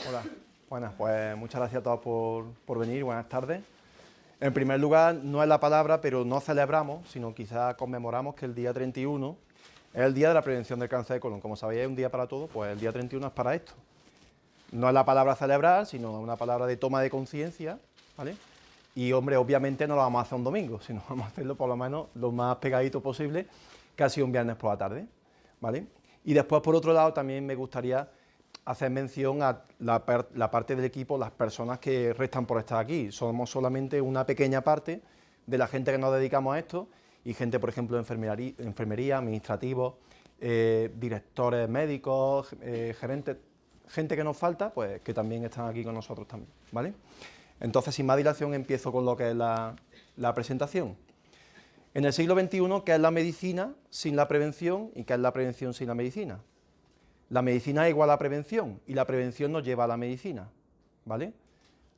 Hola, buenas, pues muchas gracias a todos por venir, buenas tardes. En primer lugar, no es la palabra, pero no celebramos, sino quizás conmemoramos que el día 31 es el día de la prevención del cáncer de colon. Como sabéis, es un día para todo, pues el día 31 es para esto. No es la palabra celebrar, sino una palabra de toma de conciencia, ¿vale? Y, hombre, obviamente no lo vamos a hacer un domingo, sino vamos a hacerlo por lo menos lo más pegadito posible, casi un viernes por la tarde, ¿vale? Y después, por otro lado, también me gustaría hacer mención a la parte del equipo, las personas que restan por estar aquí. Somos solamente una pequeña parte de la gente que nos dedicamos a esto y gente, por ejemplo, de enfermería, administrativos, directores médicos, gerentes, gente que nos falta, pues que también están aquí con nosotros también, ¿vale? Entonces, sin más dilación, empiezo con lo que es la presentación. En el siglo XXI, ¿qué es la medicina sin la prevención y qué es la prevención sin la medicina? La medicina es igual a prevención y la prevención nos lleva a la medicina, ¿vale?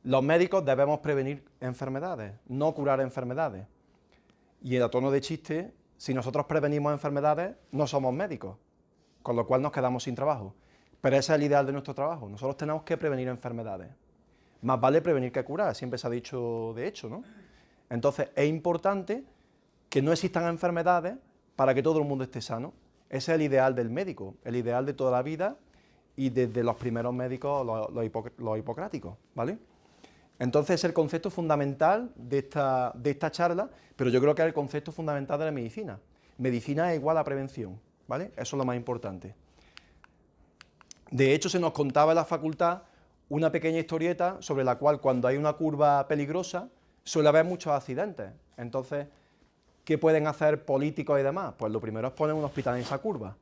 Los médicos debemos prevenir enfermedades, no curar enfermedades. Y a tono de chiste, si nosotros prevenimos enfermedades, no somos médicos, con lo cual nos quedamos sin trabajo. Pero ese es el ideal de nuestro trabajo, nosotros tenemos que prevenir enfermedades. Más vale prevenir que curar, siempre se ha dicho de hecho, ¿no? Entonces es importante que no existan enfermedades para que todo el mundo esté sano. Ese es el ideal del médico, el ideal de toda la vida y desde los primeros médicos, los hipocráticos, ¿vale? Entonces es el concepto fundamental de esta charla, pero yo creo que es el concepto fundamental de la medicina. Medicina es igual a prevención, ¿vale? Eso es lo más importante. De hecho, se nos contaba en la facultad una pequeña historieta sobre la cual cuando hay una curva peligrosa suele haber muchos accidentes. Entonces, ¿qué pueden hacer políticos y demás? Pues lo primero es poner un hospital en esa curva.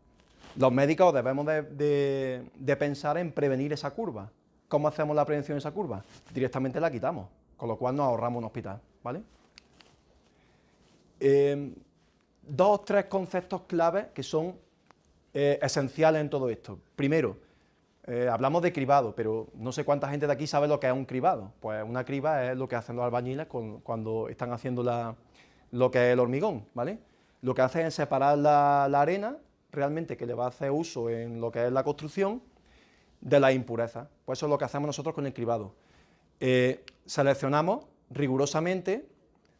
Los médicos debemos de pensar en prevenir esa curva. ¿Cómo hacemos la prevención de esa curva? Directamente la quitamos, con lo cual nos ahorramos un hospital, ¿vale? Dos o tres conceptos claves que son esenciales en todo esto. Primero, hablamos de cribado, pero no sé cuánta gente de aquí sabe lo que es un cribado. Pues una criba es lo que hacen los albañiles cuando están haciendo lo que es el hormigón, ¿vale? Lo que hacen es separar la arena, realmente que le va a hacer uso en lo que es la construcción, de las impurezas. Pues eso es lo que hacemos nosotros con el cribado. Seleccionamos rigurosamente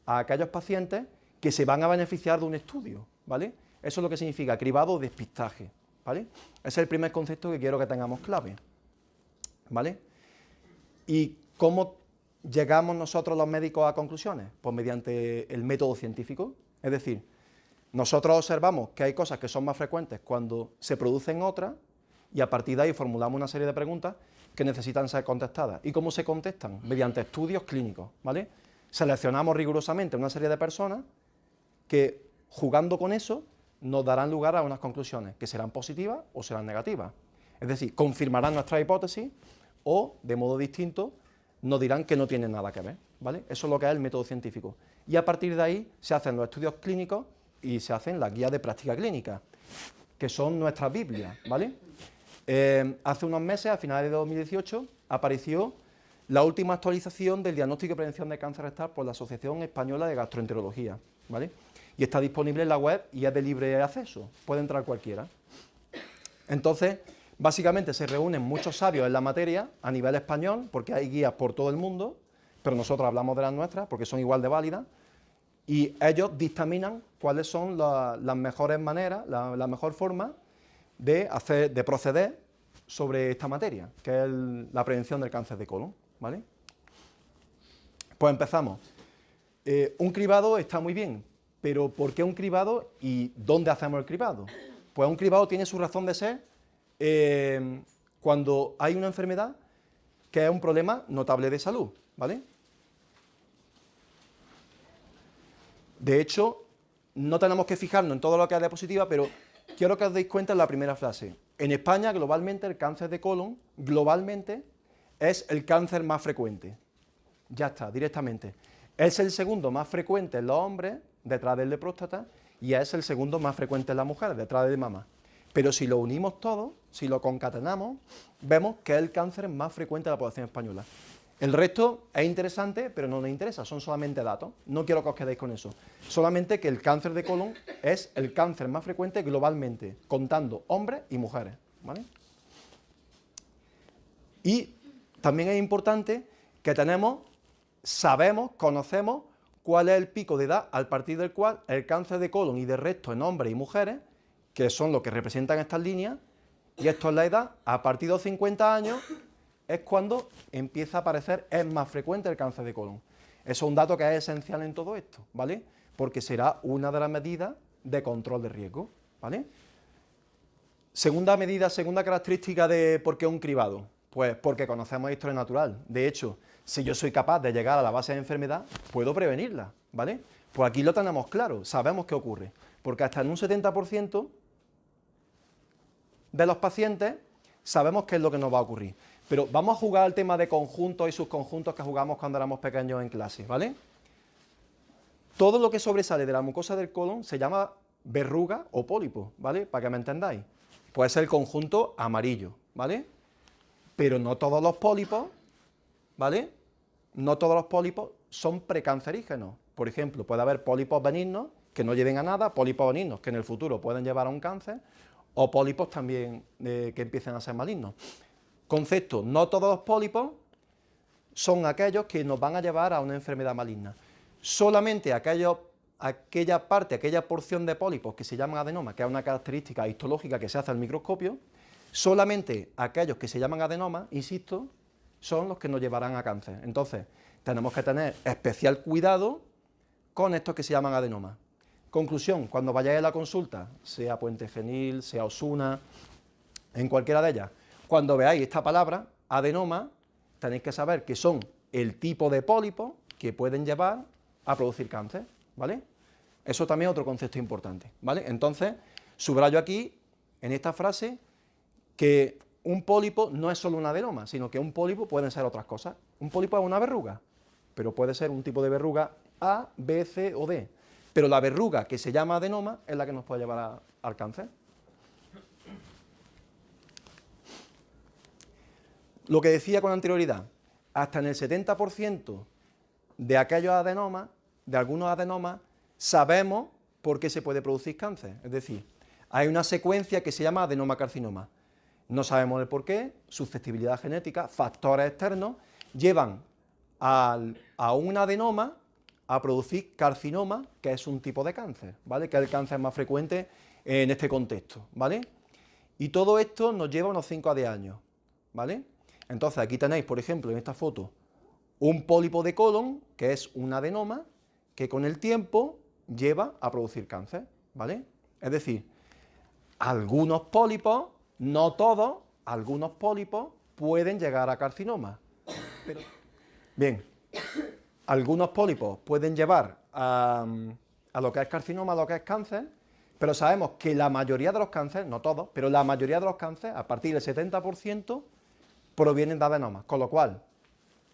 a aquellos pacientes que se van a beneficiar de un estudio, ¿vale? Eso es lo que significa cribado o despistaje, ¿vale? Ese es el primer concepto que quiero que tengamos clave, ¿vale? ¿Y cómo llegamos nosotros los médicos a conclusiones? Pues mediante el método científico, es decir, nosotros observamos que hay cosas que son más frecuentes cuando se producen otras y a partir de ahí formulamos una serie de preguntas que necesitan ser contestadas. ¿Y cómo se contestan? Mediante estudios clínicos, ¿vale? Seleccionamos rigurosamente una serie de personas que, jugando con eso, nos darán lugar a unas conclusiones que serán positivas o serán negativas. Es decir, confirmarán nuestra hipótesis o, de modo distinto, nos dirán que no tienen nada que ver, ¿vale? Eso es lo que es el método científico. Y a partir de ahí se hacen los estudios clínicos y se hacen las guías de práctica clínica, que son nuestras Biblias, ¿vale? Hace unos meses, a finales de 2018, apareció la última actualización del diagnóstico y prevención de cáncer rectal por la Asociación Española de Gastroenterología, ¿vale? Y está disponible en la web y es de libre acceso, puede entrar cualquiera. Entonces, básicamente se reúnen muchos sabios en la materia a nivel español, porque hay guías por todo el mundo, pero nosotros hablamos de las nuestras porque son igual de válidas, y ellos dictaminan cuáles son las mejores maneras, la mejor forma de proceder sobre esta materia, que es la prevención del cáncer de colon, ¿vale? Pues empezamos. Un cribado está muy bien, pero ¿por qué un cribado y dónde hacemos el cribado? Pues un cribado tiene su razón de ser cuando hay una enfermedad que es un problema notable de salud, ¿vale? De hecho, no tenemos que fijarnos en todo lo que es diapositiva, pero quiero que os deis cuenta en la primera frase. En España, globalmente, el cáncer de colon, globalmente, es el cáncer más frecuente. Ya está, directamente. Es el segundo más frecuente en los hombres, detrás del de próstata, y es el segundo más frecuente en las mujeres, detrás del de mama. Pero si lo unimos todo, si lo concatenamos, vemos que es el cáncer más frecuente de la población española. El resto es interesante, pero no nos interesa, son solamente datos. No quiero que os quedéis con eso. Solamente que el cáncer de colon es el cáncer más frecuente globalmente, contando hombres y mujeres, ¿vale? Y también es importante que sabemos, conocemos cuál es el pico de edad a partir del cual el cáncer de colon y de recto en hombres y mujeres, que son los que representan estas líneas, y esto es la edad, a partir de los 50 años es cuando empieza a aparecer, es más frecuente el cáncer de colon. Eso es un dato que es esencial en todo esto, ¿vale? Porque será una de las medidas de control de riesgo, ¿vale? Segunda medida, segunda característica de por qué un cribado. Pues porque conocemos la historia natural. De hecho, si yo soy capaz de llegar a la base de enfermedad, puedo prevenirla, ¿vale? Pues aquí lo tenemos claro, sabemos qué ocurre. Porque hasta en un 70% de los pacientes sabemos qué es lo que nos va a ocurrir. Pero vamos a jugar al tema de conjuntos y subconjuntos que jugamos cuando éramos pequeños en clase, ¿vale? Todo lo que sobresale de la mucosa del colon se llama verruga o pólipo, ¿vale? Para que me entendáis. Puede ser el conjunto amarillo, ¿vale? Pero no todos los pólipos, ¿vale? No todos los pólipos son precancerígenos. Por ejemplo, puede haber pólipos benignos que no lleven a nada, pólipos benignos que en el futuro pueden llevar a un cáncer, o pólipos también que empiecen a ser malignos. Concepto, no todos los pólipos son aquellos que nos van a llevar a una enfermedad maligna. Solamente aquella porción de pólipos que se llaman adenoma, que es una característica histológica que se hace al microscopio, solamente aquellos que se llaman adenomas, insisto, son los que nos llevarán a cáncer. Entonces, tenemos que tener especial cuidado con estos que se llaman adenomas. Conclusión, cuando vayáis a la consulta, sea Puente Genil, sea Osuna, en cualquiera de ellas, cuando veáis esta palabra, adenoma, tenéis que saber que son el tipo de pólipos que pueden llevar a producir cáncer, ¿vale? Eso también es otro concepto importante, ¿vale? Entonces, subrayo aquí, en esta frase, que un pólipo no es solo un adenoma, sino que un pólipo pueden ser otras cosas. Un pólipo es una verruga, pero puede ser un tipo de verruga A, B, C o D. Pero la verruga que se llama adenoma es la que nos puede llevar al cáncer. Lo que decía con anterioridad, hasta en el 70% de aquellos adenomas, de algunos adenomas, sabemos por qué se puede producir cáncer. Es decir, hay una secuencia que se llama adenomacarcinoma. No sabemos el por qué, susceptibilidad genética, factores externos, llevan a un adenoma a producir carcinoma, que es un tipo de cáncer, ¿vale? Que es el cáncer más frecuente en este contexto, ¿vale? Y todo esto nos lleva unos 5 a 10 años, ¿vale? Entonces aquí tenéis, por ejemplo, en esta foto, un pólipo de colon, que es un adenoma, que con el tiempo lleva a producir cáncer, ¿vale? Es decir, algunos pólipos, no todos, algunos pólipos pueden llegar a carcinoma. Pero, bien, algunos pólipos pueden llevar a lo que es carcinoma, a lo que es cáncer, pero sabemos que la mayoría de los cánceres, no todos, pero la mayoría de los cánceres, a partir del 70%, provienen de adenomas, con lo cual,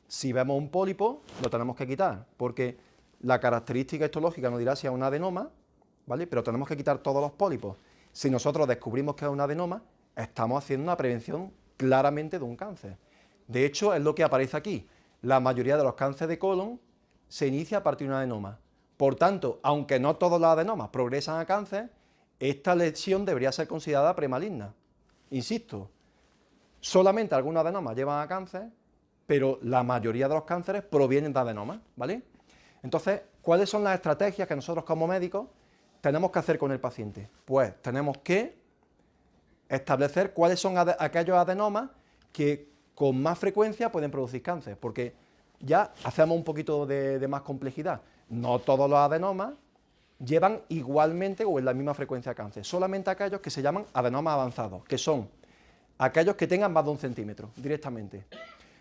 si vemos un pólipo, lo tenemos que quitar, porque la característica histológica nos dirá si es un adenoma, ¿vale? Pero tenemos que quitar todos los pólipos. Si nosotros descubrimos que es un adenoma, estamos haciendo una prevención claramente de un cáncer. De hecho, es lo que aparece aquí. La mayoría de los cánceres de colon se inicia a partir de un adenoma. Por tanto, aunque no todos los adenomas progresan a cáncer, esta lesión debería ser considerada premaligna. Insisto, solamente algunos adenomas llevan a cáncer, pero la mayoría de los cánceres provienen de adenomas, ¿vale? Entonces, ¿cuáles son las estrategias que nosotros como médicos tenemos que hacer con el paciente? Pues tenemos que establecer cuáles son aquellos adenomas que con más frecuencia pueden producir cáncer, porque ya hacemos un poquito de más complejidad. No todos los adenomas llevan igualmente o en la misma frecuencia cáncer, solamente aquellos que se llaman adenomas avanzados, que son aquellos que tengan más de 1 centímetro directamente.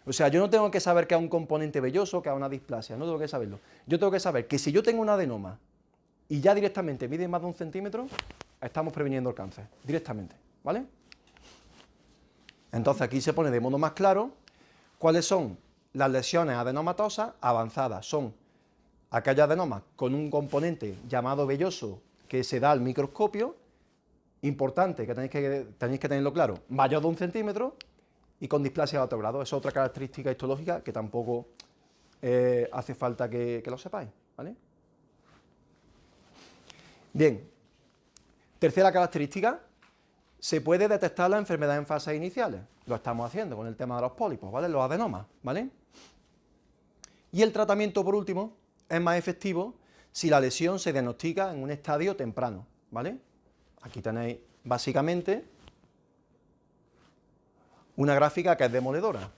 O sea, yo no tengo que saber que es un componente velloso, que es una displasia, no tengo que saberlo. Yo tengo que saber que si yo tengo un adenoma y ya directamente mide más de 1 centímetro, estamos previniendo el cáncer, directamente, ¿vale? Entonces aquí se pone de modo más claro cuáles son las lesiones adenomatosas avanzadas. Son aquellos adenomas con un componente llamado velloso que se da al microscopio, importante, que tenéis que tenerlo claro, mayor de 1 centímetro y con displasia de alto grado. Es otra característica histológica que tampoco hace falta que lo sepáis, ¿vale? Bien, tercera característica, se puede detectar la enfermedad en fases iniciales. Lo estamos haciendo con el tema de los pólipos, ¿vale? Los adenomas, ¿vale? Y el tratamiento, por último, es más efectivo si la lesión se diagnostica en un estadio temprano, ¿vale? Aquí tenéis, básicamente, una gráfica que es demoledora.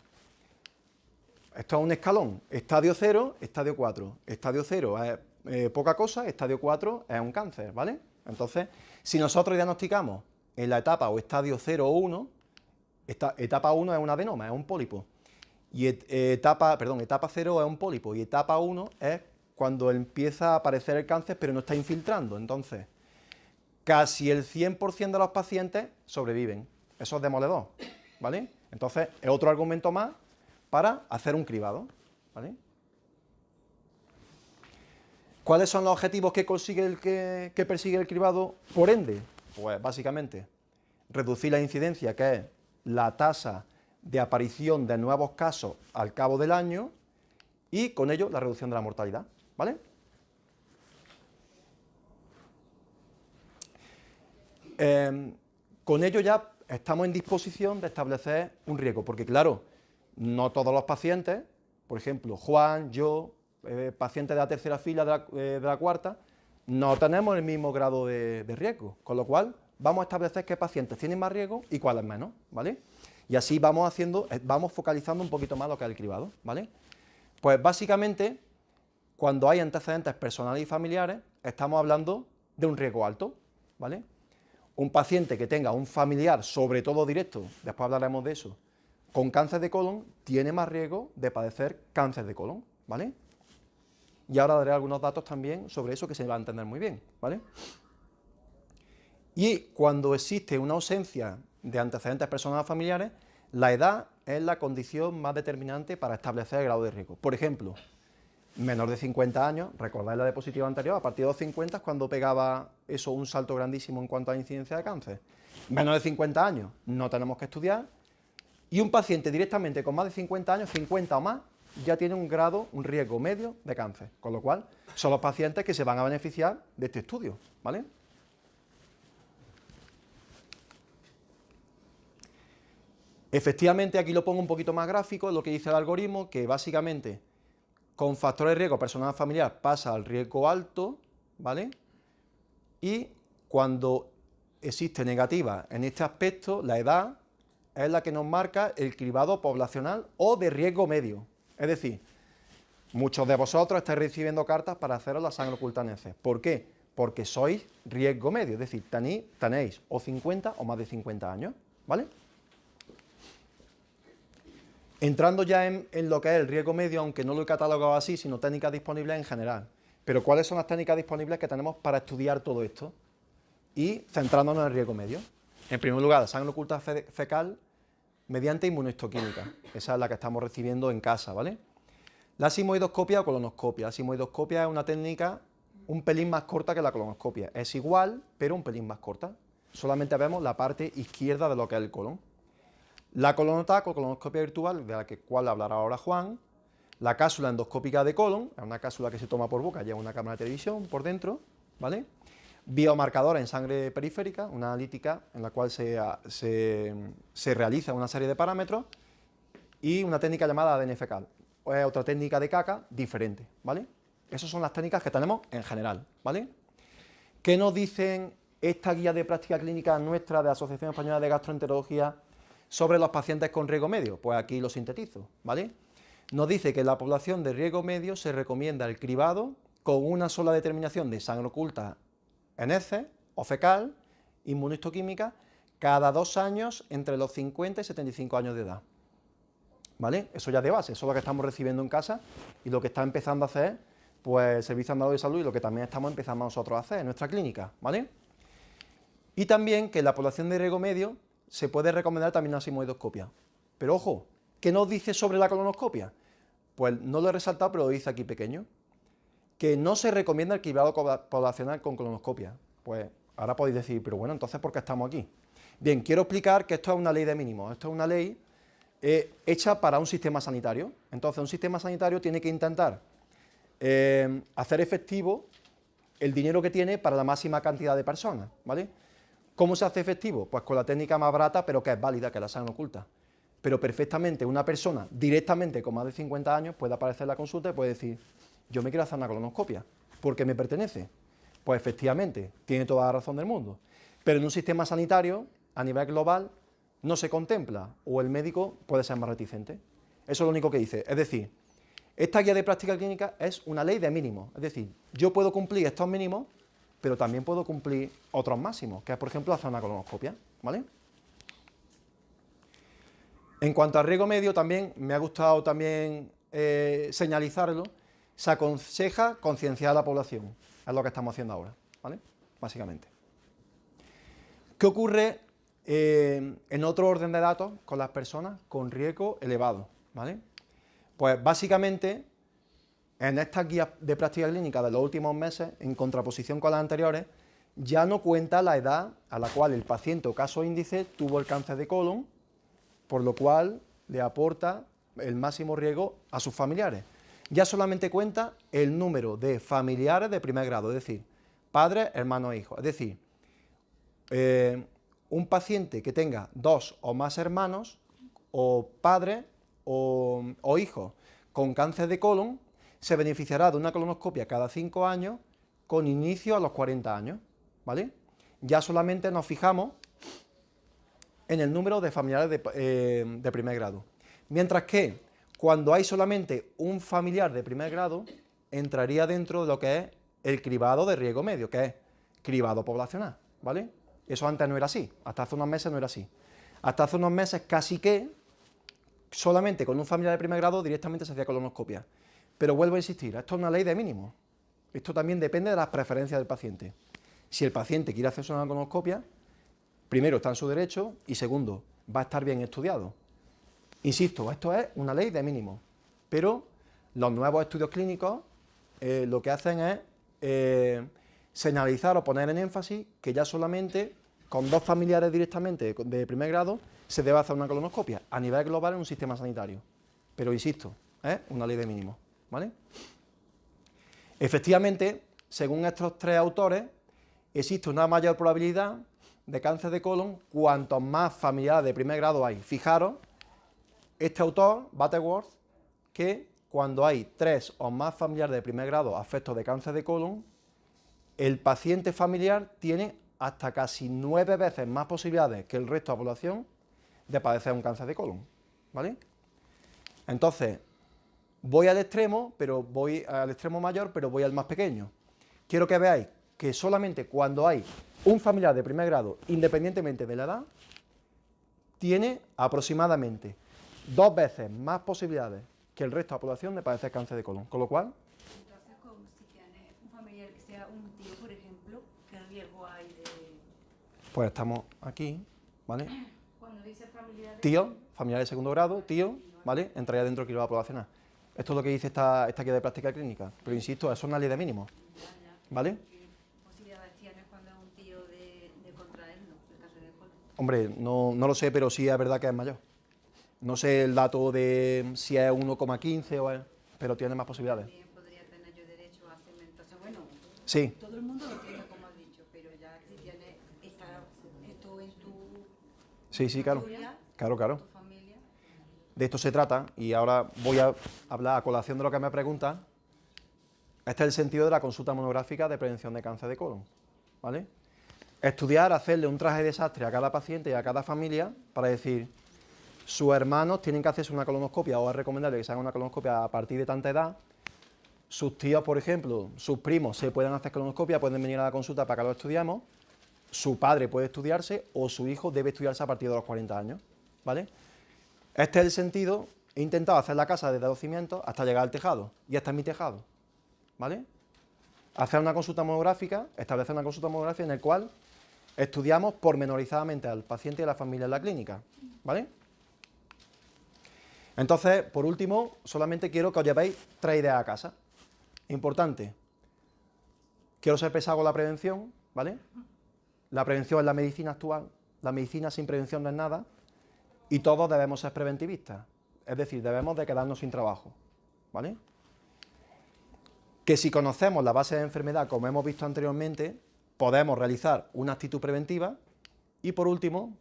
Esto es un escalón, estadio 0, estadio 4. Estadio 0 es poca cosa, estadio 4 es un cáncer, ¿vale? Entonces, si nosotros diagnosticamos en la etapa o estadio 0 o 1, etapa 1 es un adenoma, es un pólipo, y etapa 0 es un pólipo, y etapa 1 es cuando empieza a aparecer el cáncer pero no está infiltrando. Entonces, casi el 100% de los pacientes sobreviven. Eso es demoledor, ¿vale? Entonces, es otro argumento más para hacer un cribado, ¿vale? ¿Cuáles son los objetivos que persigue el cribado por ende? Pues básicamente reducir la incidencia, que es la tasa de aparición de nuevos casos al cabo del año, y con ello la reducción de la mortalidad, ¿vale? Con ello ya estamos en disposición de establecer un riesgo, porque claro, no todos los pacientes, por ejemplo, Juan, yo, pacientes de la tercera fila, de la cuarta, no tenemos el mismo grado de riesgo, con lo cual vamos a establecer qué pacientes tienen más riesgo y cuáles menos, ¿vale? Y así vamos focalizando un poquito más lo que es el cribado, ¿vale? Pues básicamente, cuando hay antecedentes personales y familiares, estamos hablando de un riesgo alto, ¿vale? Un paciente que tenga un familiar, sobre todo directo, después hablaremos de eso, con cáncer de colon, tiene más riesgo de padecer cáncer de colon, ¿vale? Y ahora daré algunos datos también sobre eso que se va a entender muy bien, ¿vale? Y cuando existe una ausencia de antecedentes personales o familiares, la edad es la condición más determinante para establecer el grado de riesgo. Por ejemplo, menor de 50 años, recordáis la diapositiva anterior, a partir de los 50 es cuando pegaba eso un salto grandísimo en cuanto a incidencia de cáncer. Menor de 50 años no tenemos que estudiar, y un paciente directamente con más de 50 años, 50 o más, ya tiene un riesgo medio de cáncer, con lo cual son los pacientes que se van a beneficiar de este estudio, ¿vale? Efectivamente, aquí lo pongo un poquito más gráfico, lo que dice el algoritmo, que básicamente con factores de riesgo personal familiar pasa al riesgo alto, ¿vale? Y cuando existe negativa en este aspecto, la edad es la que nos marca el cribado poblacional o de riesgo medio. Es decir, muchos de vosotros estáis recibiendo cartas para haceros la sangre oculta en heces. ¿Por qué? Porque sois riesgo medio, es decir, tenéis o 50 o más de 50 años, ¿vale? Entrando ya en lo que es el riesgo medio, aunque no lo he catalogado así, sino técnicas disponibles en general. Pero ¿cuáles son las técnicas disponibles que tenemos para estudiar todo esto? Y centrándonos en el riesgo medio. En primer lugar, la sangre oculta fecal mediante inmunohistoquímica. Esa es la que estamos recibiendo en casa, ¿vale? La sigmoidoscopia o colonoscopia. La sigmoidoscopia es una técnica un pelín más corta que la colonoscopia. Es igual, pero un pelín más corta. Solamente vemos la parte izquierda de lo que es el colon. La colonotac o colonoscopia virtual, de la cual hablará ahora Juan. La cápsula endoscópica de colon, es una cápsula que se toma por boca, lleva una cámara de televisión por dentro, ¿vale? Biomarcadores en sangre periférica, una analítica en la cual se realiza una serie de parámetros, y una técnica llamada ADN fecal, es otra técnica de caca diferente, ¿vale? Esas son las técnicas que tenemos en general, ¿vale? ¿Qué nos dicen esta guía de práctica clínica nuestra de la Asociación Española de Gastroenterología sobre los pacientes con riesgo medio? Pues aquí lo sintetizo, ¿vale? Nos dice que en la población de riesgo medio se recomienda el cribado con una sola determinación de sangre oculta en heces o fecal, inmunohistoquímica, cada 2 años entre los 50 y 75 años de edad, ¿vale? Eso ya de base, eso es lo que estamos recibiendo en casa y lo que está empezando a hacer pues el Servicio Andaluz de Salud y lo que también estamos empezando nosotros a hacer en nuestra clínica, ¿vale? Y también que en la población de riesgo medio se puede recomendar también una sigmoidoscopia. Pero ojo, ¿qué nos dice sobre la colonoscopia? Pues no lo he resaltado, pero lo dice aquí pequeño, que no se recomienda el cribado poblacional con colonoscopia. Pues ahora podéis decir, pero bueno, entonces ¿por qué estamos aquí? Bien, quiero explicar que esto es una ley de mínimos, esto es una ley hecha para un sistema sanitario. Entonces un sistema sanitario tiene que intentar hacer efectivo el dinero que tiene para la máxima cantidad de personas, ¿vale? ¿Cómo se hace efectivo? Pues con la técnica más barata, pero que es válida, que es la sangre oculta. Pero perfectamente una persona directamente con más de 50 años puede aparecer en la consulta y puede decir, yo me quiero hacer una colonoscopia, ¿porque me pertenece? Pues efectivamente, tiene toda la razón del mundo. Pero en un sistema sanitario, a nivel global, no se contempla, o el médico puede ser más reticente. Eso es lo único que dice. Es decir, esta guía de práctica clínica es una ley de mínimos. Es decir, yo puedo cumplir estos mínimos, pero también puedo cumplir otros máximos, que es, por ejemplo, hacer una colonoscopia, ¿vale? En cuanto al riesgo medio, también me ha gustado también señalizarlo. Se aconseja concienciar a la población, es lo que estamos haciendo ahora, ¿vale? Básicamente. ¿Qué ocurre en otro orden de datos con las personas con riesgo elevado, ¿vale? Pues básicamente, en estas guías de práctica clínica de los últimos meses, en contraposición con las anteriores, ya no cuenta la edad a la cual el paciente o caso índice tuvo el cáncer de colon, por lo cual le aporta el máximo riesgo a sus familiares. Ya solamente cuenta el número de familiares de primer grado, es decir, padres, hermanos e hijos. Es decir, un paciente que tenga 2 o más hermanos, o padres, o hijos con cáncer de colon, se beneficiará de una colonoscopia cada 5 años con inicio a los 40 años, ¿vale? Ya solamente nos fijamos en el número de familiares de primer grado. Mientras que cuando hay solamente un familiar de primer grado, entraría dentro de lo que es el cribado de riesgo medio, que es cribado poblacional, ¿vale? Eso antes no era así, hasta hace unos meses no era así. Hasta hace unos meses casi que solamente con un familiar de primer grado directamente se hacía colonoscopia. Pero vuelvo a insistir, esto es una ley de mínimo. Esto también depende de las preferencias del paciente. Si el paciente quiere hacerse una colonoscopia, primero está en su derecho y segundo, va a estar bien estudiado. Insisto, esto es una ley de mínimo, pero los nuevos estudios clínicos lo que hacen es señalizar o poner en énfasis que ya solamente con 2 familiares directamente de primer grado se debe hacer una colonoscopia a nivel global en un sistema sanitario. Pero insisto, es una ley de mínimo, ¿vale? Efectivamente, según estos 3 autores, existe una mayor probabilidad de cáncer de colon cuantos más familiares de primer grado hay. Fijaros, este autor, Butterworth, que cuando hay 3 o más familiares de primer grado afectos de cáncer de colon, el paciente familiar tiene hasta casi 9 veces más posibilidades que el resto de la población de padecer un cáncer de colon, ¿vale? Entonces, voy al extremo mayor, pero voy al más pequeño. Quiero que veáis que solamente cuando hay un familiar de primer grado, independientemente de la edad, tiene aproximadamente 2 veces más posibilidades que el resto de la población de padecer cáncer de colon. Con lo cual, entonces, como si tiene un familiar que sea un tío, por ejemplo, ¿qué riesgo hay de...? pues estamos aquí, ¿vale? Cuando dice familiar... Tío, familiar de segundo grado, tío, ¿vale? Entraría dentro del cribado poblacional. Esto es lo que dice esta guía de práctica clínica. Pero insisto, eso es una ley de mínimo, ¿vale? ¿Qué posibilidades tienes cuando es un tío de contraerlo, el caso de colon? Hombre, no lo sé, pero sí es verdad que es mayor. No sé el dato de si es 1,15 o es, pero tiene más posibilidades. También podría tener yo derecho a hacerme... Entonces, bueno, Sí, todo el mundo lo tiene, como has dicho, pero ya si tienes esto en tu sí, claro. historia, Claro. tu familia... De esto se trata y ahora voy a hablar a colación de lo que me preguntan. Este es el sentido de la consulta monográfica de prevención de cáncer de colon, ¿vale? Estudiar, hacerle un traje de desastre a cada paciente y a cada familia para decir, sus hermanos tienen que hacerse una colonoscopia o es recomendable que se haga una colonoscopia a partir de tanta edad. Sus tíos, por ejemplo, sus primos se pueden hacer colonoscopia, pueden venir a la consulta para que lo estudiemos. Su padre puede estudiarse o su hijo debe estudiarse a partir de los 40 años, ¿vale? Este es el sentido. He intentado hacer la casa desde los cimientos hasta llegar al tejado. Y este es mi tejado, ¿vale? Hacer una consulta monográfica, establecer una consulta monográfica en el cual estudiamos pormenorizadamente al paciente y a la familia en la clínica, ¿vale? Entonces, por último, solamente quiero que os llevéis 3 ideas a casa. Importante. Quiero ser pesado con la prevención, ¿vale? La prevención es la medicina actual. La medicina sin prevención no es nada. Y todos debemos ser preventivistas. Es decir, debemos de quedarnos sin trabajo, ¿vale? Que si conocemos la base de enfermedad, como hemos visto anteriormente, podemos realizar una actitud preventiva y por último,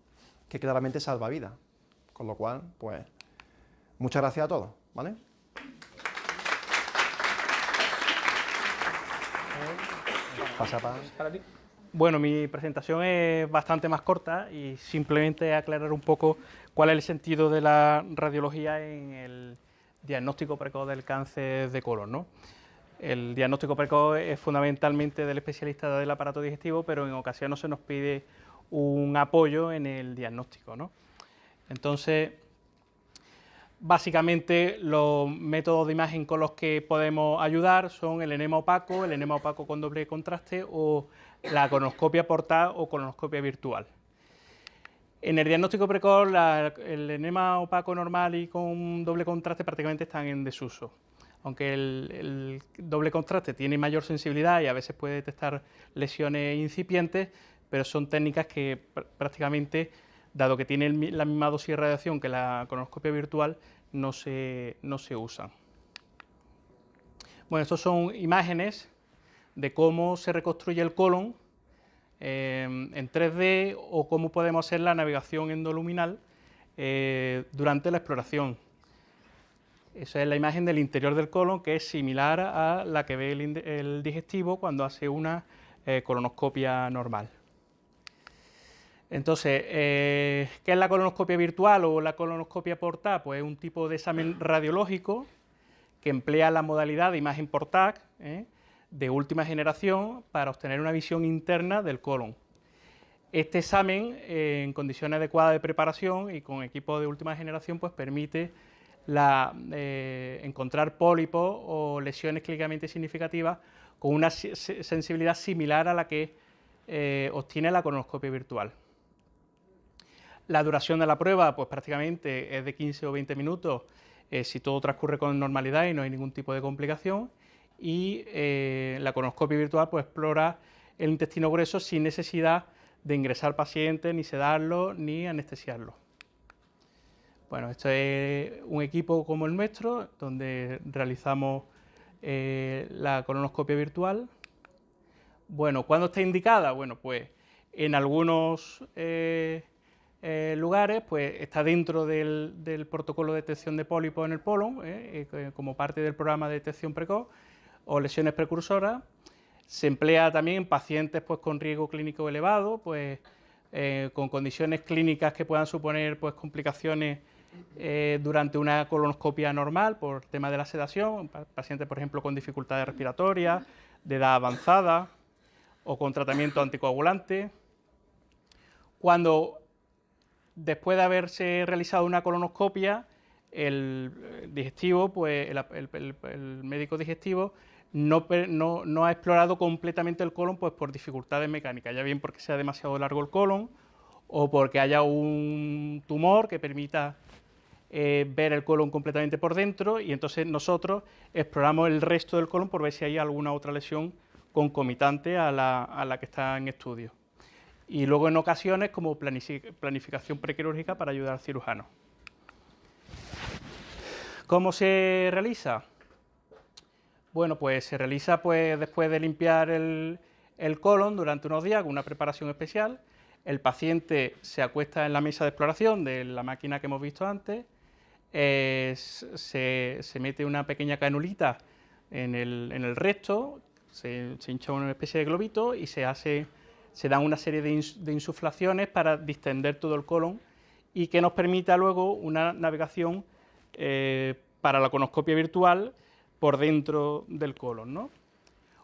que claramente salva vidas. Con lo cual, pues, muchas gracias a todos, ¿vale? Pasa para ti. Bueno, mi presentación es bastante más corta y simplemente aclarar un poco cuál es el sentido de la radiología en el diagnóstico precoz del cáncer de colon, ¿no? El diagnóstico precoz es fundamentalmente del especialista del aparato digestivo, pero en ocasiones se nos pide un apoyo en el diagnóstico, ¿no? Entonces, básicamente los métodos de imagen con los que podemos ayudar son el enema opaco con doble contraste o la colonoscopia portátil o colonoscopia virtual. En el diagnóstico precoz, el enema opaco normal y con doble contraste prácticamente están en desuso. Aunque el doble contraste tiene mayor sensibilidad y a veces puede detectar lesiones incipientes, pero son técnicas que prácticamente, dado que tienen la misma dosis de radiación que la colonoscopia virtual, no se usan. Bueno, estas son imágenes de cómo se reconstruye el colon en 3D o cómo podemos hacer la navegación endoluminal durante la exploración. Esa es la imagen del interior del colon, que es similar a la que ve el digestivo cuando hace una colonoscopia normal. Entonces, ¿qué es la colonoscopia virtual o la colonoscopia portátil? Pues es un tipo de examen radiológico que emplea la modalidad de imagen por TAC de última generación para obtener una visión interna del colon. Este examen, en condiciones adecuadas de preparación y con equipo de última generación, pues permite encontrar pólipos o lesiones clínicamente significativas con una sensibilidad similar a la que obtiene la colonoscopia virtual. La duración de la prueba, pues prácticamente es de 15 o 20 minutos si todo transcurre con normalidad y no hay ningún tipo de complicación. Y la colonoscopia virtual pues explora el intestino grueso sin necesidad de ingresar pacientes, ni sedarlo, ni anestesiarlo. Bueno, esto es un equipo como el nuestro, donde realizamos la colonoscopia virtual. Bueno, ¿cuándo está indicada? Bueno, pues en algunos lugares, pues está dentro del protocolo de detección de pólipos en el colon, como parte del programa de detección precoz o lesiones precursoras. Se emplea también en pacientes pues, con riesgo clínico elevado, pues, con condiciones clínicas que puedan suponer pues, complicaciones durante una colonoscopia normal por tema de la sedación, pacientes por ejemplo con dificultades respiratorias, de edad avanzada o con tratamiento anticoagulante. Cuando después de haberse realizado una colonoscopia, el digestivo, pues el médico digestivo no ha explorado completamente el colon pues, por dificultades mecánicas, ya bien porque sea demasiado largo el colon o porque haya un tumor que permita ver el colon completamente por dentro, y entonces nosotros exploramos el resto del colon por ver si hay alguna otra lesión concomitante a la que está en estudio. Y luego en ocasiones como planificación prequirúrgica para ayudar al cirujano. ¿Cómo se realiza? Bueno, pues se realiza pues, después de limpiar el colon durante unos días con una preparación especial. El paciente se acuesta en la mesa de exploración de la máquina que hemos visto antes, se mete una pequeña canulita en el recto, se hincha una especie de globito y se dan una serie de insuflaciones para distender todo el colon y que nos permita luego una navegación para la colonoscopia virtual por dentro del colon, ¿no?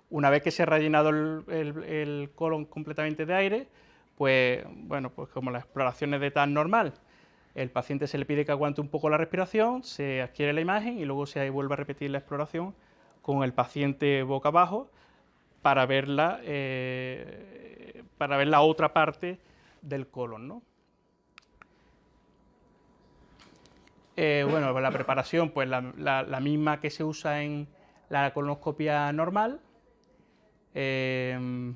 Una vez que se ha rellenado el colon completamente de aire, pues, bueno, pues como las exploraciones de TAC normal, el paciente se le pide que aguante un poco la respiración, se adquiere la imagen y luego se vuelve a repetir la exploración con el paciente boca abajo para ver la otra parte del colon, ¿no? Bueno, la preparación, pues la misma que se usa en la colonoscopia normal, que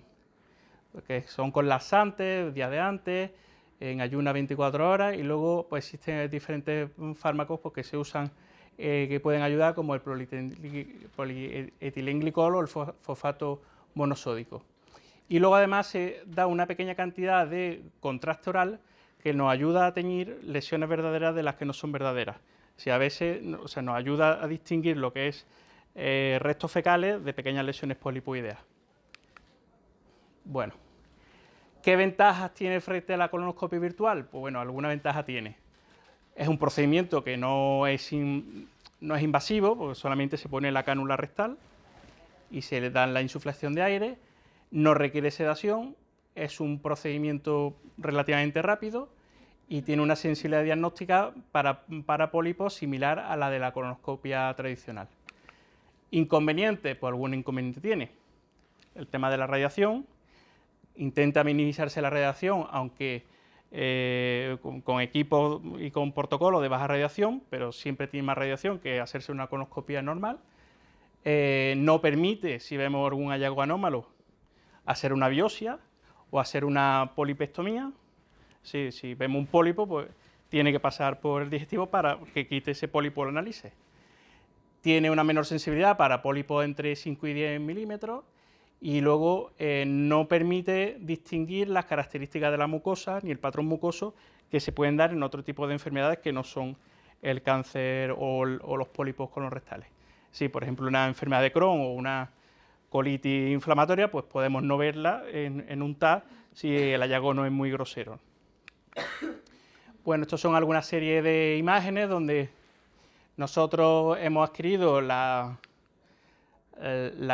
son con laxantes, días de antes, en ayuna 24 horas, y luego pues existen diferentes fármacos porque se usan que pueden ayudar, como el polietilenglicol o el fosfato monosódico. Y luego además se da una pequeña cantidad de contraste oral que nos ayuda a teñir lesiones verdaderas de las que no son verdaderas. Si a veces, o sea, nos ayuda a distinguir lo que es restos fecales de pequeñas lesiones polipoideas. Bueno, ¿qué ventajas tiene frente a la colonoscopia virtual? Pues bueno, alguna ventaja tiene. Es un procedimiento que no es invasivo, porque solamente se pone la cánula rectal y se le da la insuflación de aire, no requiere sedación, es un procedimiento relativamente rápido y tiene una sensibilidad diagnóstica para pólipos similar a la de la colonoscopia tradicional. ¿Inconveniente? Pues algún inconveniente tiene. El tema de la radiación, intenta minimizarse la radiación, aunque con equipos y con protocolo de baja radiación, pero siempre tiene más radiación que hacerse una colonoscopia normal. No permite, si vemos algún hallazgo anómalo, hacer una biopsia o hacer una polipectomía. Si vemos un pólipo, pues tiene que pasar por el digestivo para que quite ese pólipo el análisis. Tiene una menor sensibilidad para pólipos entre 5 y 10 milímetros y luego no permite distinguir las características de la mucosa ni el patrón mucoso que se pueden dar en otro tipo de enfermedades que no son el cáncer o los pólipos colorectales. Si, por ejemplo, una enfermedad de Crohn o una colitis inflamatoria, pues podemos no verla en un TAC si el hallazgo no es muy grosero. Bueno, estos son algunas series de imágenes donde nosotros hemos adquirido las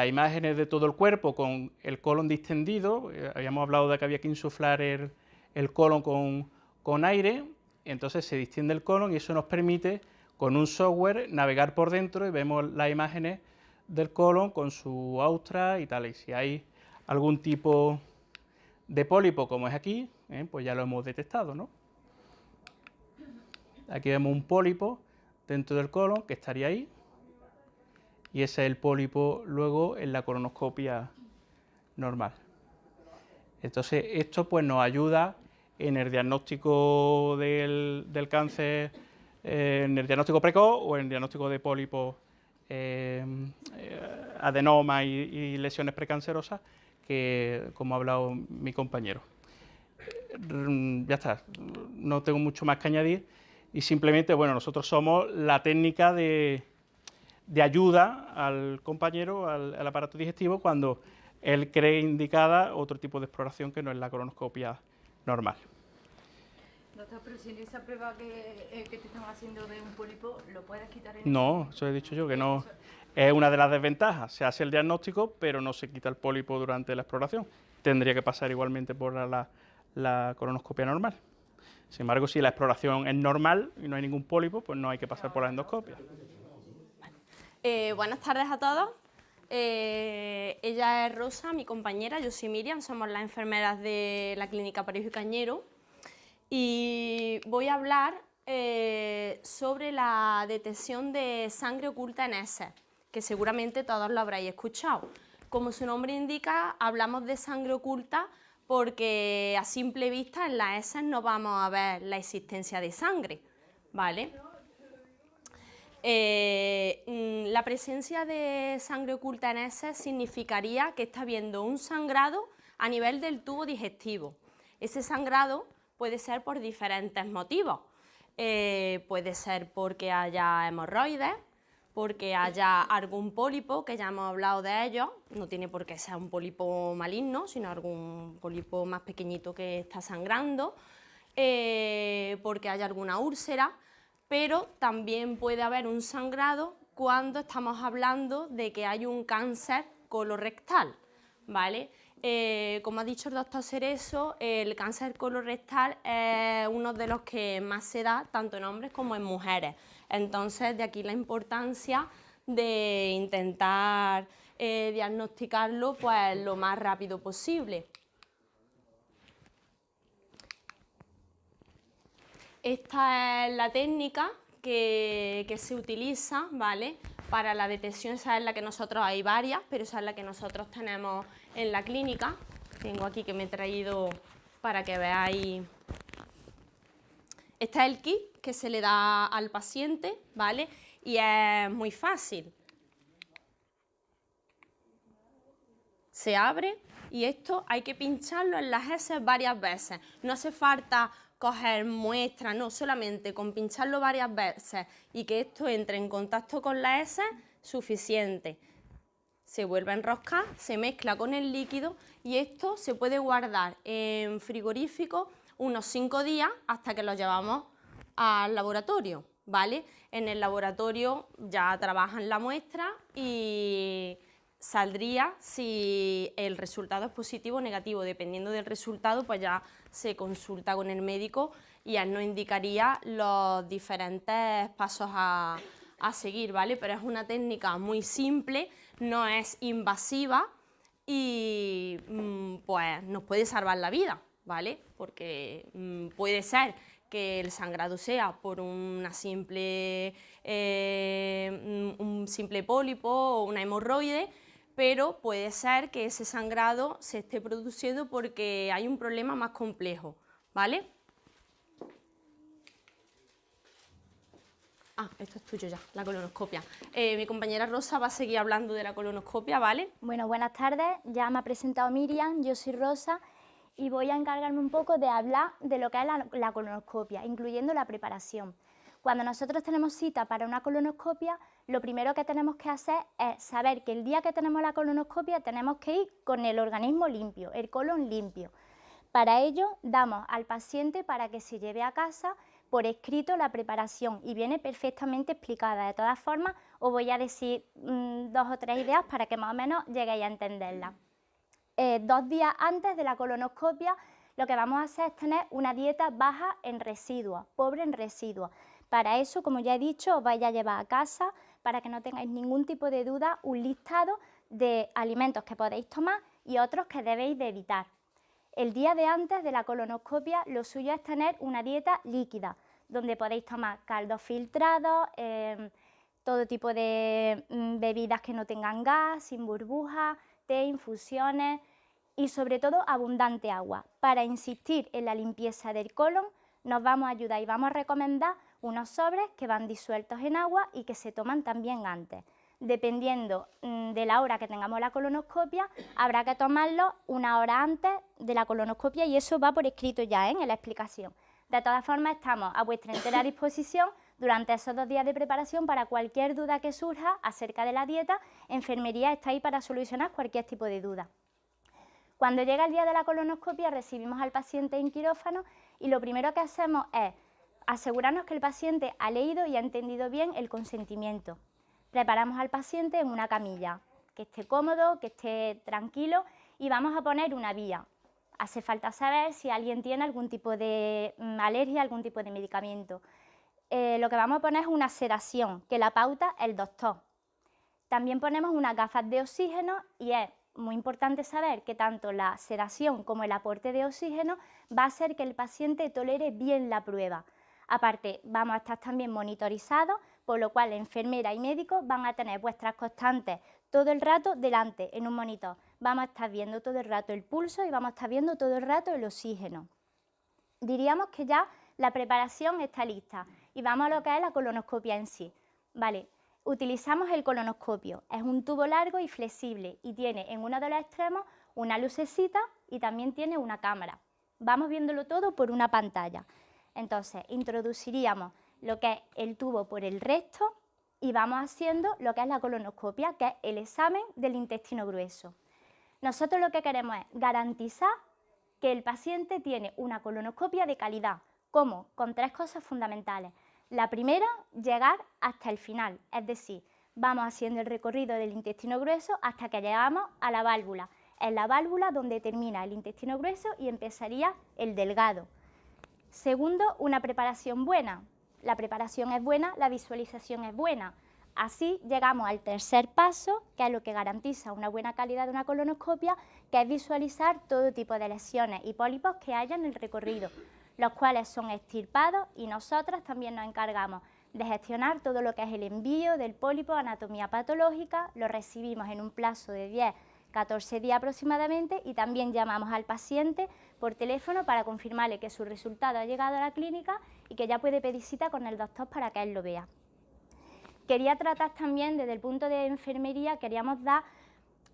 imágenes de todo el cuerpo con el colon distendido. Habíamos hablado de que había que insuflar el colon con aire, entonces se distiende el colon y eso nos permite con un software navegar por dentro y vemos las imágenes del colon con su austra y tal. Y si hay algún tipo de pólipo como es aquí, pues ya lo hemos detectado, ¿no? Aquí vemos un pólipo dentro del colon que estaría ahí y ese es el pólipo luego en la colonoscopia normal. Entonces esto pues nos ayuda en el diagnóstico del cáncer, en el diagnóstico precoz o en el diagnóstico de pólipos, adenoma y lesiones precancerosas, que como ha hablado mi compañero. Ya está, no tengo mucho más que añadir y simplemente, bueno, nosotros somos la técnica de ayuda al compañero, al aparato digestivo, cuando él cree indicada otro tipo de exploración que no es la colonoscopia normal. Doctor, pero si en esa prueba que te están haciendo de un pólipo, ¿lo puedes quitar en No, eso he dicho yo, que no. Es una de las desventajas. Se hace el diagnóstico, pero no se quita el pólipo durante la exploración. Tendría que pasar igualmente por la colonoscopia normal. Sin embargo, si la exploración es normal y no hay ningún pólipo, pues no hay que pasar por la endoscopia. Buenas tardes a todos. Ella es Rosa, mi compañera, yo soy Miriam, somos las enfermeras de la Clínica Parejo y Cañero. Y voy a hablar sobre la detección de sangre oculta en heces, que seguramente todos lo habréis escuchado. Como su nombre indica, hablamos de sangre oculta porque a simple vista en las heces no vamos a ver la existencia de sangre, ¿vale? La presencia de sangre oculta en heces significaría que está habiendo un sangrado a nivel del tubo digestivo. Ese sangrado puede ser por diferentes motivos. Puede ser porque haya hemorroides, porque haya algún pólipo, que ya hemos hablado de ellos, no tiene por qué ser un pólipo maligno, sino algún pólipo más pequeñito que está sangrando, porque haya alguna úlcera, pero también puede haber un sangrado cuando estamos hablando de que hay un cáncer colorectal, ¿vale? Como ha dicho el doctor Cerezo, el cáncer colorectal es uno de los que más se da tanto en hombres como en mujeres. Entonces, de aquí la importancia de intentar diagnosticarlo pues, lo más rápido posible. Esta es la técnica que se utiliza, ¿vale?, para la detección. Esa es la que nosotros, hay varias, pero esa es la que nosotros tenemos en la clínica. Tengo aquí que me he traído para que veáis. Este es el kit que se le da al paciente, ¿vale? Y es muy fácil. se abre y esto hay que pincharlo en las heces varias veces. No hace falta coger muestras, no, solamente con pincharlo varias veces y que esto entre en contacto con la heces, suficiente. Se vuelve a enroscar, se mezcla con el líquido y esto se puede guardar en frigorífico unos 5 días hasta que lo llevamos al laboratorio, ¿vale? En el laboratorio ya trabajan la muestra y saldría si el resultado es positivo o negativo. Dependiendo del resultado, pues ya se consulta con el médico y él nos indicaría los diferentes pasos a seguir, ¿vale? Pero es una técnica muy simple, no es invasiva y pues nos puede salvar la vida, ¿vale? Porque puede ser que el sangrado sea por un simple pólipo o una hemorroide, pero puede ser que ese sangrado se esté produciendo porque hay un problema más complejo, ¿vale? Ah, esto es tuyo ya, la colonoscopia. Mi compañera Rosa va a seguir hablando de la colonoscopia, ¿vale? Bueno, buenas tardes, ya me ha presentado Miriam, yo soy Rosa y voy a encargarme un poco de hablar de lo que es la colonoscopia, incluyendo la preparación. Cuando nosotros tenemos cita para una colonoscopia, lo primero que tenemos que hacer es saber que el día que tenemos la colonoscopia tenemos que ir con el organismo limpio, el colon limpio. Para ello, damos al paciente para que se lleve a casa por escrito la preparación y viene perfectamente explicada. De todas formas, os voy a decir 2 o 3 ideas para que más o menos lleguéis a entenderla. 2 días antes de la colonoscopia, lo que vamos a hacer es tener una dieta baja en residuos, pobre en residuos. Para eso, como ya he dicho, os vais a llevar a casa, para que no tengáis ningún tipo de duda, un listado de alimentos que podéis tomar y otros que debéis de evitar. El día de antes de la colonoscopia, lo suyo es tener una dieta líquida, donde podéis tomar caldos filtrados, todo tipo de bebidas que no tengan gas, sin burbujas, té, infusiones y sobre todo abundante agua. Para insistir en la limpieza del colon, nos vamos a ayudar y vamos a recomendar unos sobres que van disueltos en agua y que se toman también antes. Dependiendo de la hora que tengamos la colonoscopia, habrá que tomarlo 1 hora antes de la colonoscopia y eso va por escrito ya en la explicación. De todas formas, estamos a vuestra entera disposición durante esos 2 días de preparación para cualquier duda que surja acerca de la dieta. Enfermería está ahí para solucionar cualquier tipo de duda. Cuando llega el día de la colonoscopia, recibimos al paciente en quirófano y lo primero que hacemos es asegurarnos que el paciente ha leído y ha entendido bien el consentimiento. Preparamos al paciente en una camilla, que esté cómodo, que esté tranquilo y vamos a poner una vía. Hace falta saber si alguien tiene algún tipo de alergia, algún tipo de medicamento. Lo que vamos a poner es una sedación, que la pauta el doctor. También ponemos unas gafas de oxígeno y es muy importante saber que tanto la sedación como el aporte de oxígeno va a hacer que el paciente tolere bien la prueba. Aparte, vamos a estar también monitorizados, por lo cual la enfermera y médicos van a tener vuestras constantes todo el rato delante en un monitor. Vamos a estar viendo todo el rato el pulso y vamos a estar viendo todo el rato el oxígeno. Diríamos que ya la preparación está lista y vamos a lo que es la colonoscopia en sí. Vale, utilizamos el colonoscopio. Es un tubo largo y flexible y tiene en uno de los extremos una lucecita y también tiene una cámara. Vamos viéndolo todo por una pantalla. Entonces, introduciríamos lo que es el tubo por el recto y vamos haciendo lo que es la colonoscopia, que es el examen del intestino grueso. Nosotros lo que queremos es garantizar que el paciente tiene una colonoscopia de calidad. ¿Cómo? Con 3 cosas fundamentales. La primera, llegar hasta el final, es decir, vamos haciendo el recorrido del intestino grueso hasta que llegamos a la válvula. Es la válvula donde termina el intestino grueso y empezaría el delgado. Segundo, una preparación buena. La preparación es buena, la visualización es buena. Así llegamos al tercer paso, que es lo que garantiza una buena calidad de una colonoscopia, que es visualizar todo tipo de lesiones y pólipos que haya en el recorrido, los cuales son extirpados y nosotras también nos encargamos de gestionar todo lo que es el envío del pólipo, anatomía patológica, lo recibimos en un plazo de 10-14 días aproximadamente y también llamamos al paciente por teléfono para confirmarle que su resultado ha llegado a la clínica y que ya puede pedir cita con el doctor para que él lo vea. Quería tratar también desde el punto de enfermería, queríamos dar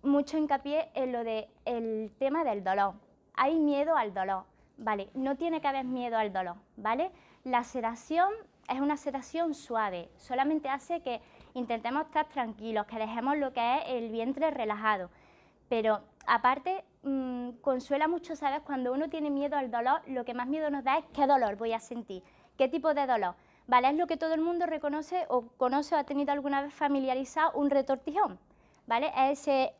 mucho hincapié en lo del tema del dolor. Hay miedo al dolor, ¿vale? No tiene que haber miedo al dolor, ¿vale? La sedación es una sedación suave, solamente hace que intentemos estar tranquilos, que dejemos lo que es el vientre relajado. Pero aparte, consuela mucho, ¿sabes? Cuando uno tiene miedo al dolor, lo que más miedo nos da es qué dolor voy a sentir, qué tipo de dolor. ¿Vale? Es lo que todo el mundo reconoce o conoce o ha tenido alguna vez familiarizado un retortijón, ¿vale? Es ese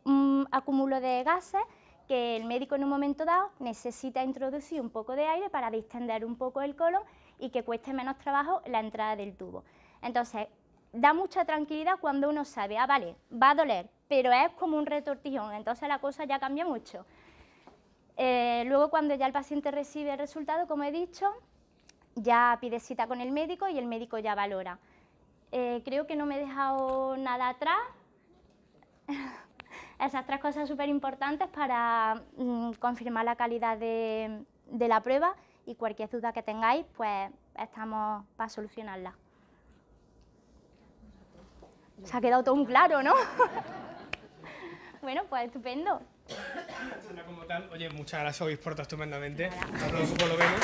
acúmulo de gases que el médico en un momento dado necesita introducir un poco de aire para distender un poco el colon y que cueste menos trabajo la entrada del tubo. Entonces, da mucha tranquilidad cuando uno sabe, ah, vale, va a doler, pero es como un retortijón, entonces la cosa ya cambia mucho. Luego, cuando ya el paciente recibe el resultado, como he dicho, ya pide cita con el médico y el médico ya valora. Creo que no me he dejado nada atrás. Esas 3 cosas súper importantes para confirmar la calidad de la prueba, y cualquier duda que tengáis, pues estamos para solucionarla. Se ha quedado todo muy claro, ¿no? Bueno, pues estupendo. Como tal, oye, muchas gracias, habéis portado estupendamente. Un aplauso por lo menos.